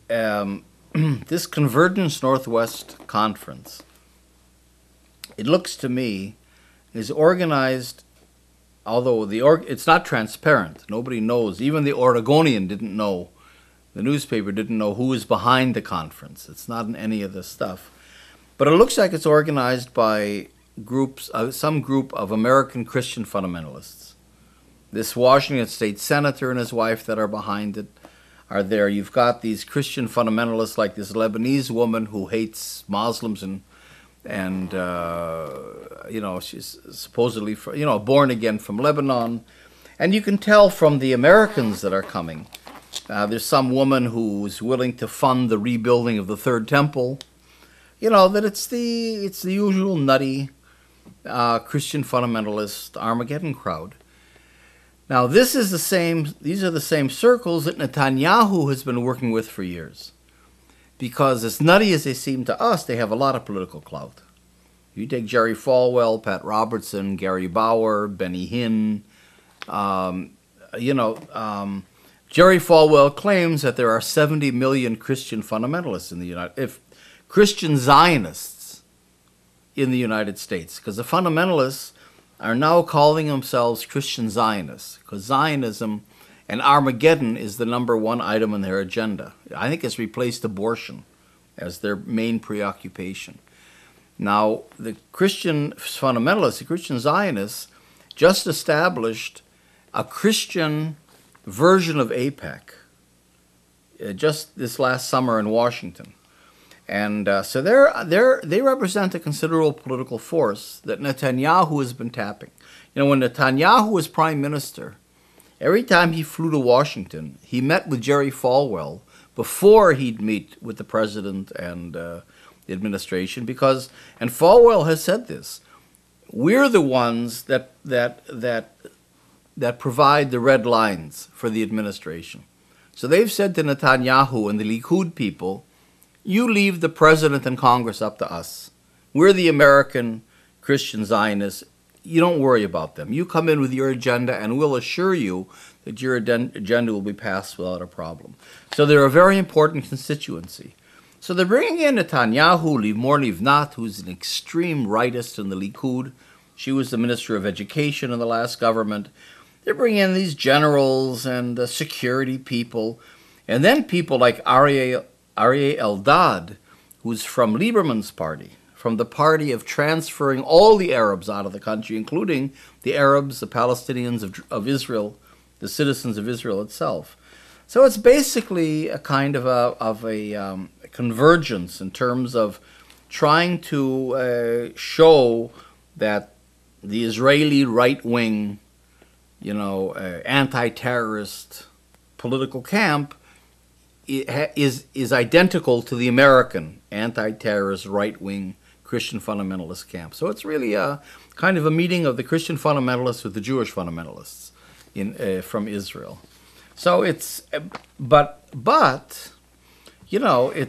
this Convergence Northwest Conference, it looks to me, is organized, although it's not transparent. Nobody knows. Even the Oregonian didn't know. The newspaper didn't know who was behind the conference. It's not in any of this stuff. But it looks like it's organized by groups, some group of American Christian fundamentalists. This Washington State senator and his wife that are behind it are there. You've got these Christian fundamentalists like this Lebanese woman who hates Muslims and she's supposedly, born again from Lebanon. And you can tell from the Americans that are coming. There's some woman who's willing to fund the rebuilding of the Third Temple. That it's the usual nutty Christian fundamentalist Armageddon crowd. Now, these are the same circles that Netanyahu has been working with for years. Because as nutty as they seem to us, they have a lot of political clout. You take Jerry Falwell, Pat Robertson, Gary Bauer, Benny Hinn. Jerry Falwell claims that there are 70 million Christian fundamentalists in the Christian Zionists in the United States, because the fundamentalists are now calling themselves Christian Zionists, because Zionism and Armageddon is the #1 item on their agenda. I think it's replaced abortion as their main preoccupation. Now, the Christian fundamentalists, the Christian Zionists, just established a Christian version of AIPAC just this last summer in Washington. And so they represent a considerable political force that Netanyahu has been tapping. When Netanyahu was prime minister, every time he flew to Washington, he met with Jerry Falwell before he'd meet with the president and the administration, and Falwell has said this, we're the ones that provide the red lines for the administration. So they've said to Netanyahu and the Likud people, you leave the president and Congress up to us. We're the American Christian Zionists. You don't worry about them. You come in with your agenda and we'll assure you that your agenda will be passed without a problem. So they're a very important constituency. So they're bringing in Netanyahu, Limor Livnat, who's an extreme rightist in the Likud. She was the Minister of Education in the last government. They're bringing in these generals and security people. And then people like Aryeh Eldad, who's from Lieberman's party, from the party of transferring all the Arabs out of the country, including the Arabs, the Palestinians of Israel, the citizens of Israel itself. So it's basically a kind of a convergence in terms of trying to show that the Israeli right-wing, anti-terrorist political camp is identical to the American anti-terrorist right-wing Christian fundamentalist camp. So it's really a kind of a meeting of the Christian fundamentalists with the Jewish fundamentalists from Israel. So it's, it's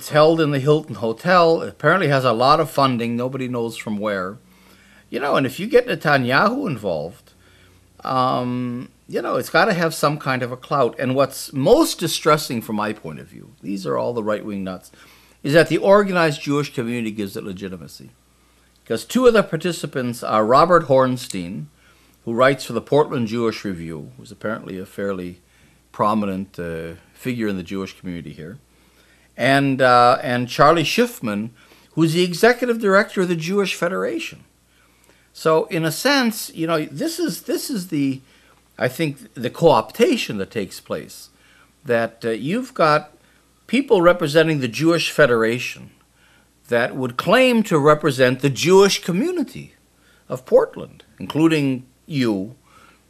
held in the Hilton Hotel. It apparently has a lot of funding. Nobody knows from where. And if you get Netanyahu involved, it's got to have some kind of a clout. And what's most distressing from my point of view, these are all the right-wing nuts, is that the organized Jewish community gives it legitimacy. Because two of the participants are Robert Hornstein, who writes for the Portland Jewish Review, who's apparently a fairly prominent figure in the Jewish community here, and Charlie Schiffman, who's the executive director of the Jewish Federation. So in a sense, this is the, I think, the co-optation that takes place, that you've got people representing the Jewish Federation that would claim to represent the Jewish community of Portland, including you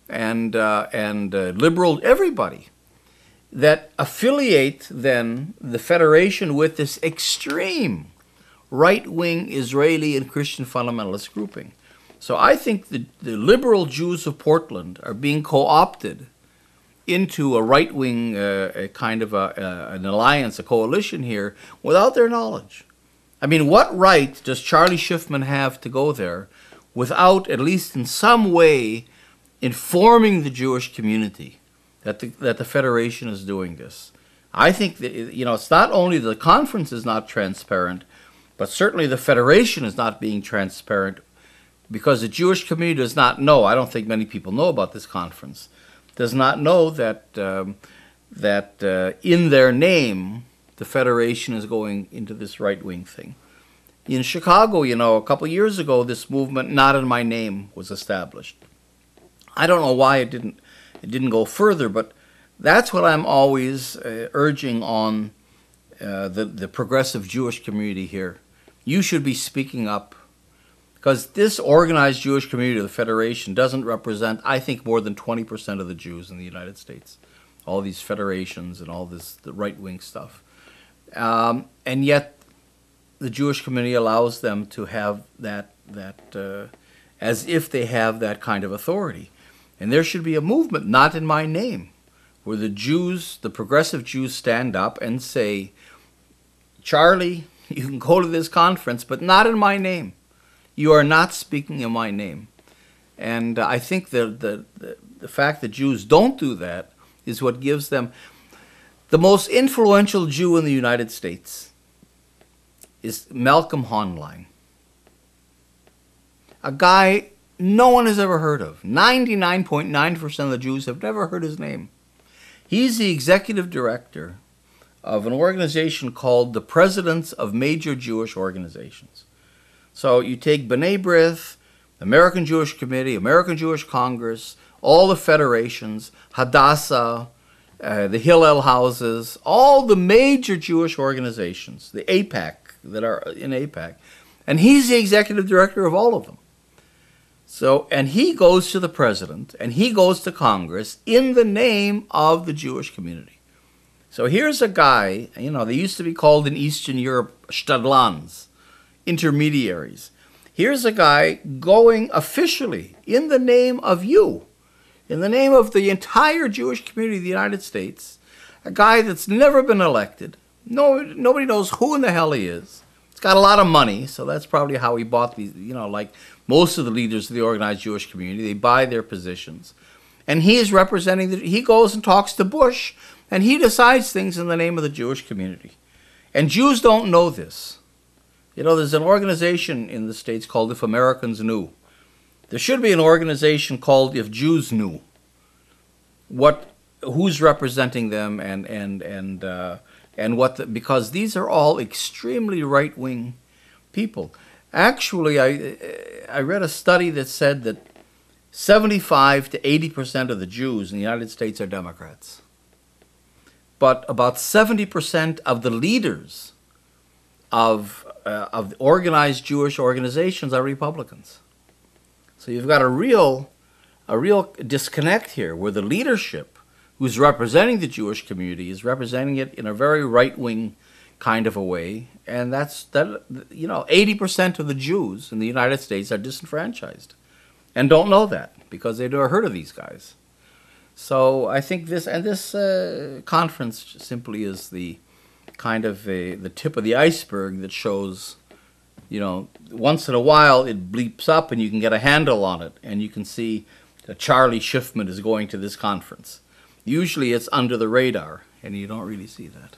and liberal, everybody, that affiliate then the Federation with this extreme right-wing Israeli and Christian fundamentalist grouping. So I think the liberal Jews of Portland are being co-opted into a right-wing kind of an alliance, a coalition here, without their knowledge. I mean, what right does Charlie Schiffman have to go there without, at least in some way, informing the Jewish community that the Federation is doing this? I think that, it's not only the conference is not transparent, but certainly the federation is not being transparent, because the Jewish community does not know. I don't think many people know about this conference. Does not know that in their name, the federation is going into this right-wing thing. In Chicago, a couple of years ago, this movement, Not in My Name, was established. I don't know why it didn't go further, but that's what I'm always urging on the progressive Jewish community here. You should be speaking up, because this organized Jewish community of the Federation doesn't represent, I think, more than 20% of the Jews in the United States. All these federations and all the right-wing stuff. And yet the Jewish community allows them to have that as if they have that kind of authority. And there should be a movement, Not in My Name, where the Jews, the progressive Jews, stand up and say, Charlie, you can go to this conference, but not in my name. You are not speaking in my name. And I think the fact that Jews don't do that is what gives them. The most influential Jew in the United States is Malcolm Hoenlein, a guy no one has ever heard of. 99.9% of the Jews have never heard his name. He's the executive director of an organization called the Presidents of Major Jewish Organizations. So you take B'nai B'rith, American Jewish Committee, American Jewish Congress, all the federations, Hadassah, the Hillel houses, all the major Jewish organizations, the AIPAC, that are in AIPAC, and he's the executive director of all of them. So, and he goes to the president, and he goes to Congress in the name of the Jewish community. So here's a guy, they used to be called in Eastern Europe Stadlans, intermediaries. Here's a guy going officially in the name of you, in the name of the entire Jewish community of the United States, a guy that's never been elected. Nobody knows who in the hell he is. He's got a lot of money, so that's probably how he bought these, like most of the leaders of the organized Jewish community, they buy their positions. And he is representing, he goes and talks to Bush, and he decides things in the name of the Jewish community. And Jews don't know this. There's an organization in the States called If Americans Knew. There should be an organization called If Jews Knew. Who's representing them and what, because these are all extremely right-wing people. Actually, I read a study that said that 75 to 80% of the Jews in the United States are Democrats. But about 70% of the leaders of the organized Jewish organizations are Republicans. So you've got a real disconnect here, where the leadership who's representing the Jewish community is representing it in a very right-wing kind of a way, and 80% of the Jews in the United States are disenfranchised and don't know that because they've never heard of these guys. So I think this conference simply is the kind of the tip of the iceberg that shows, once in a while it bleeps up and you can get a handle on it and you can see that Charlie Schiffman is going to this conference. Usually it's under the radar and you don't really see that.